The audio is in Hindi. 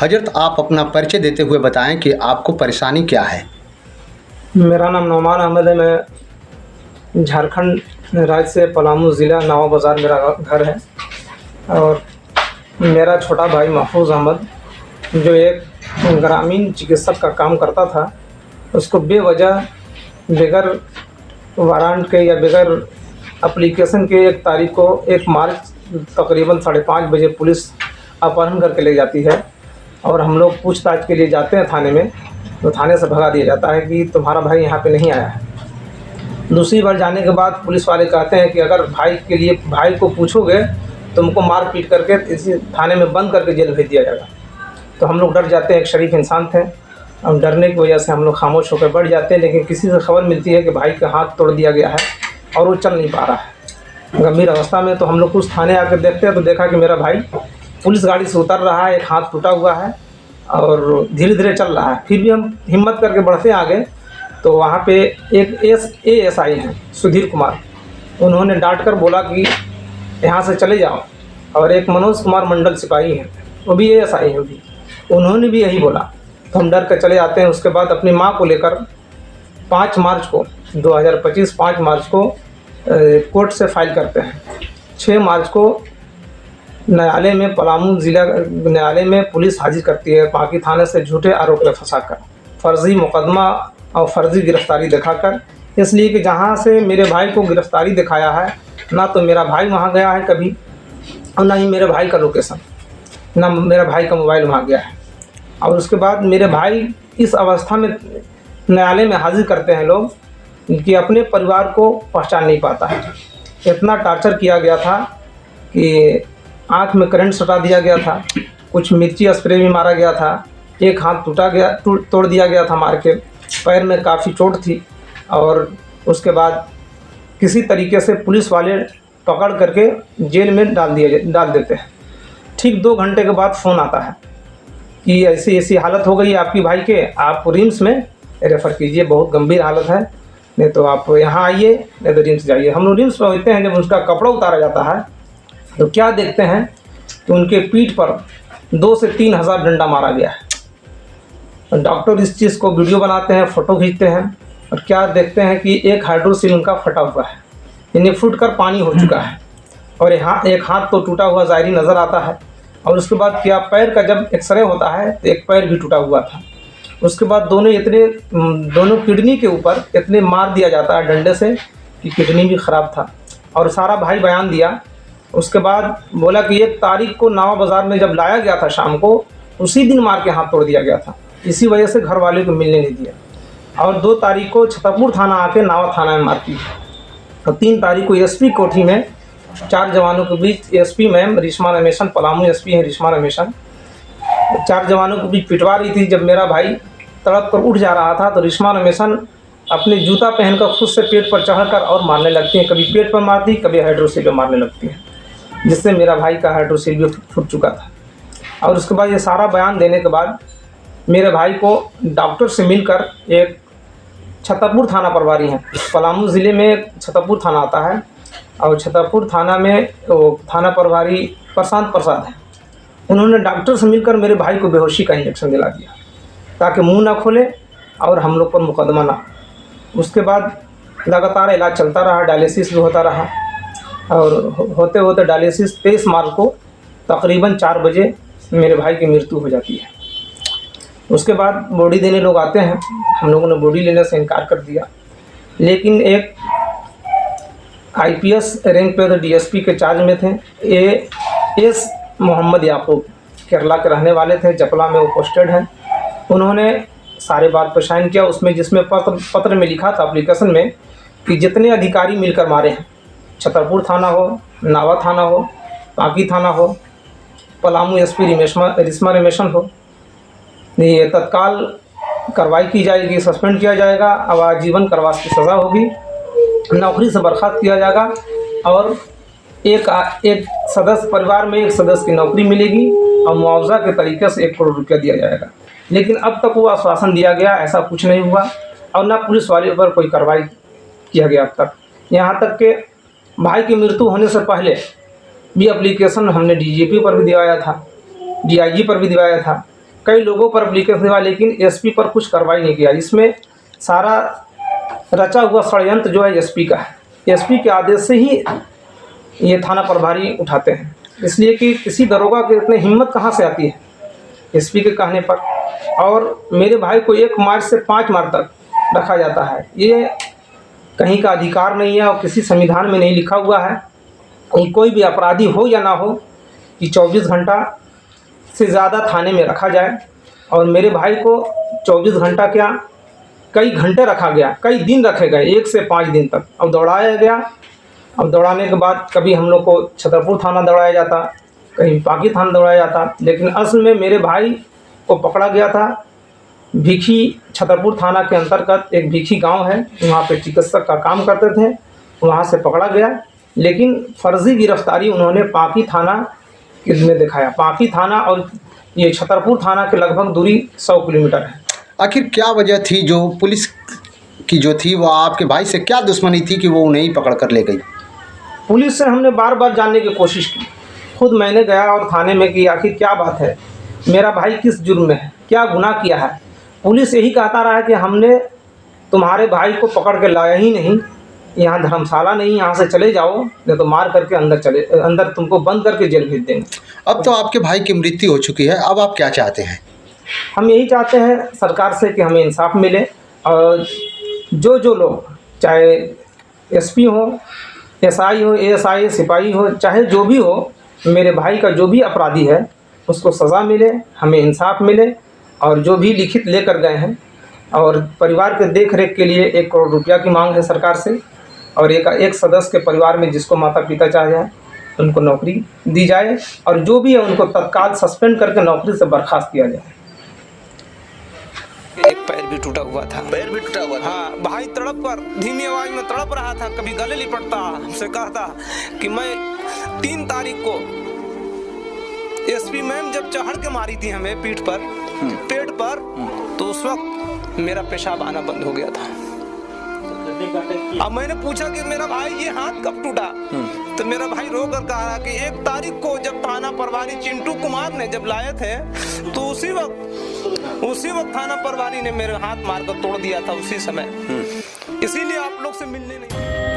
हजरत आप अपना परिचय देते हुए बताएं कि आपको परेशानी क्या है। मेरा नाम नौमान अहमद है। मैं झारखंड राज्य से पलामू ज़िला नवा बाज़ार मेरा घर है। और मेरा छोटा भाई महफूज अहमद जो एक ग्रामीण चिकित्सक का काम करता था, उसको बेवजह बगैर वारंट के या बगैर एप्लीकेशन के 1 तारीख को 1 मार्च तकरीबन 5:30 बजे पुलिस अपहरण करके ले जाती है। और हम लोग पूछताछ के लिए जाते हैं थाने में, तो थाने से भगा दिया जाता है कि तुम्हारा भाई यहाँ पे नहीं आया है। दूसरी बार जाने के बाद पुलिस वाले कहते हैं कि अगर भाई को पूछोगे तो तुमको मार पीट करके इसी थाने में बंद करके जेल भेज दिया जाएगा। तो हम लोग डर जाते हैं। एक शरीफ इंसान थे, हम डरने की वजह से हम लोग खामोश होकर बढ़ जाते हैं। लेकिन किसी से खबर मिलती है कि भाई का हाथ तोड़ दिया गया है और वो चल नहीं पा रहा है गंभीर अवस्था में। तो हम लोग कुछ थाने आकर देखते हैं तो देखा कि मेरा भाई पुलिस गाड़ी से उतर रहा है, एक हाथ टूटा हुआ है और धीरे धीरे चल रहा है। फिर भी हम हिम्मत करके बढ़ते आगे, तो वहाँ पे एक ASI हैं सुधीर कुमार, उन्होंने डांट कर बोला कि यहाँ से चले जाओ। और एक मनोज कुमार मंडल सिपाही हैं, वो भी ASI हैं, वो भी उन्होंने भी यही बोला। तो हम डर कर चले जाते हैं। उसके बाद अपनी माँ को लेकर 5 मार्च को 2025 5 मार्च को कोर्ट से फाइल करते हैं। 6 मार्च को न्यायालय में पलामू ज़िला न्यायालय में पुलिस हाजिर करती है पांकी थाने से झूठे आरोप में फंसाकर, फर्जी मुकदमा और फर्जी गिरफ्तारी दिखाकर। इसलिए कि जहां से मेरे भाई को गिरफ्तारी दिखाया है, ना तो मेरा भाई वहां गया है कभी और ना ही मेरे भाई का लोकेशन, ना मेरा भाई का मोबाइल वहां गया है। और उसके बाद मेरे भाई इस अवस्था में न्यायालय में हाजिर करते हैं लोग कि अपने परिवार को पहचान नहीं पाता है। इतना टार्चर किया गया था कि आँख में करंट सटा दिया गया था, कुछ मिर्ची स्प्रे भी मारा गया था, एक हाथ तोड़ दिया गया था मार के, पैर में काफ़ी चोट थी। और उसके बाद किसी तरीके से पुलिस वाले पकड़ करके जेल में डाल देते हैं। ठीक 2 घंटे के बाद फ़ोन आता है कि ऐसी ऐसी हालत हो गई है आपकी भाई के, आप रिम्स में रेफ़र कीजिए, बहुत गंभीर हालत है, नहीं तो आप यहाँ आइए, नहीं तो रिम्स जाइए। हम लोग रिम्स में होते हैं। जब उसका कपड़ा उतारा जाता है तो क्या देखते हैं कि उनके पीठ पर 2 से 3 हज़ार डंडा मारा गया है। डॉक्टर इस चीज़ को वीडियो बनाते हैं, फ़ोटो खींचते हैं और क्या देखते हैं कि एक हाइड्रोसिल उनका फटा हुआ है, यानी फूट कर पानी हो चुका है। और यहाँ एक हाथ तो टूटा हुआ ज़ाहिरी नज़र आता है। और उसके बाद क्या, पैर का जब एक्सरे होता है तो एक पैर भी टूटा हुआ था। उसके बाद दोनों किडनी के ऊपर इतने मार दिया जाता है डंडे से कि किडनी भी ख़राब था। और सारा भाई बयान दिया। उसके बाद बोला कि 1 तारीख को नवा बाज़ार में जब लाया गया था शाम को, उसी दिन मार के हाथ तोड़ दिया गया था। इसी वजह से घर वाले को मिलने नहीं दिया। और 2 तारीख को छतरपुर थाना आके नावा थाना में मारती है। और 3 तारीख को SP कोठी में 4 जवानों के बीच, SP ma'am Rishma Rameshan, Palamu SP है रिश्मा रमेशन, 4 जवानों के बीच पिटवा रही थी। जब मेरा भाई तड़प कर उठ जा रहा था तो रिश्मा रमेशन अपने जूता पहनकर खुद से पेट पर चढ़कर और मारने लगती हैं। कभी पेट पर मारती, कभी हाइड्रोसिल पर मारने लगती हैं, जिससे मेरा भाई का हाइड्रोसिल भी फूट चुका था। और उसके बाद ये सारा बयान देने के बाद मेरे भाई को डॉक्टर से मिलकर एक छतरपुर थाना प्रभारी हैं, पलामू ज़िले में छतरपुर थाना आता है, और छतरपुर थाना में वो थाना प्रभारी प्रशांत प्रसाद हैं। उन्होंने डॉक्टर से मिलकर मेरे भाई को बेहोशी का इंजेक्शन दिला दिया ताकि मुंह ना खोले और हम लोग पर मुकदमा ना। उसके बाद लगातार इलाज चलता रहा, डायलिसिस भी होता रहा। और होते होते डायलिसिस 23 मार्च को तकरीबन 4 बजे मेरे भाई की मृत्यु हो जाती है। उसके बाद बॉडी देने लोग आते हैं, हम लोगों ने बॉडी लेने से इनकार कर दिया। लेकिन एक IPS रैंक पे तो DSP के चार्ज में थे, AS मोहम्मद याकूब, केरला के रहने वाले थे, जपला में वो पोस्टेड हैं। उन्होंने सारे बात पर साइन किया, उसमें जिसमें पत्र में लिखा था एप्लीकेशन में कि जितने अधिकारी मिलकर मारे हैं, छतरपुर थाना हो, नावा थाना हो, पांकी थाना हो, पलामू SP रिश्मा रमेशन हो, ये तत्काल कार्रवाई की जाएगी, सस्पेंड किया जाएगा, अब आजीवन कारावास की सज़ा होगी, नौकरी से बर्खास्त किया जाएगा और एक सदस्य परिवार में एक सदस्य की नौकरी मिलेगी और मुआवजा के तरीके से 1 करोड़ रुपया दिया जाएगा। लेकिन अब तक वो आश्वासन दिया गया, ऐसा कुछ नहीं हुआ और ना पुलिस वाले पर कोई कार्रवाई किया गया अब तक। यहाँ तक के भाई की मृत्यु होने से पहले भी एप्लीकेशन हमने DGP पर भी दिवाया था, DIG पर भी दिवाया था, कई लोगों पर एप्लीकेशन हुआ, लेकिन एसपी पर कुछ कार्रवाई नहीं किया। इसमें सारा रचा हुआ षड्यंत्र जो है एसपी का है। एसपी के आदेश से ही ये थाना प्रभारी उठाते हैं, इसलिए कि किसी दरोगा के इतनी हिम्मत कहाँ से आती है एसपी के कहने पर। और मेरे भाई को 1 मार्च से 5 मार्च तक रखा जाता है। ये कहीं का अधिकार नहीं है और किसी संविधान में नहीं लिखा हुआ है कि कोई भी अपराधी हो या ना हो कि 24 घंटा से ज़्यादा थाने में रखा जाए। और मेरे भाई को 24 घंटा क्या, कई घंटे रखा गया, कई दिन रखे गए, 1 से 5 दिन तक। अब दौड़ाया गया। अब दौड़ाने के बाद कभी हम लोग को छतरपुर थाना दौड़ाया जाता, कहीं पाकी थाना दौड़ाया जाता, लेकिन असल में मेरे भाई को पकड़ा गया था भीखी, छतरपुर थाना के अंतर्गत एक भीखी गांव है, वहाँ पे चिकित्सक का काम करते थे, वहाँ से पकड़ा गया। लेकिन फर्जी गिरफ्तारी उन्होंने पाकी थाना में दिखाया। पाकी थाना और ये छतरपुर थाना के लगभग दूरी 100 किलोमीटर है। आखिर क्या वजह थी जो पुलिस की जो थी वो आपके भाई से क्या दुश्मनी थी कि वो उन्हें ही पकड़ कर ले गई? पुलिस से हमने बार बार जानने की कोशिश की, खुद मैंने गया और थाने में कि आखिर क्या बात है, मेरा भाई किस जुर्म में है, क्या गुनाह किया है। पुलिस यही कहता रहा कि हमने तुम्हारे भाई को पकड़ के लाया ही नहीं, यहाँ धर्मशाला नहीं, यहाँ से चले जाओ, नहीं तो मार करके अंदर तुमको बंद करके जेल भेज देंगे। अब तो आपके भाई की मृत्यु हो चुकी है, अब आप क्या चाहते हैं? हम यही चाहते हैं सरकार से कि हमें इंसाफ मिले और जो लोग, चाहे एसपी हो, एसआई हो, एएसआई, सिपाही हो, चाहे जो भी हो, मेरे भाई का जो भी अपराधी है उसको सज़ा मिले, हमें इंसाफ मिले। और जो भी लिखित लेकर गए हैं, और परिवार के देख रेख के लिए 1 करोड़ रुपया की मांग है सरकार से। और एक सदस्य के परिवार में जिसको माता पिता चाह जाए उनको नौकरी दी जाए, और जो भी है उनको तत्काल सस्पेंड करके नौकरी से बर्खास्त किया जाए। एक पैर भी टूटा हुआ था। पैर भी टूटा हुआ था? हाँ, भाई तड़प कर धीमी आवाज में तड़प रहा था, कभी गले लिपटता, हमसे कहता कि मैं 3 तारीख को एसपी मैम जब चढ़ के मारी थी हमें पीठ पर, पेट पर, तो उस वक्त मेरा पेशाब आना बंद हो गया था। अब मैंने पूछा कि मेरा भाई ये हाथ कब टूटा, तो मेरा भाई रो कर कहा कि 1 तारीख को जब थाना प्रभारी चिंटू कुमार ने जब लाए थे, तो उसी वक्त थाना प्रभारी ने मेरे हाथ मारकर तोड़ दिया था उसी समय। इसीलिए आप लोग से मिलने नहीं।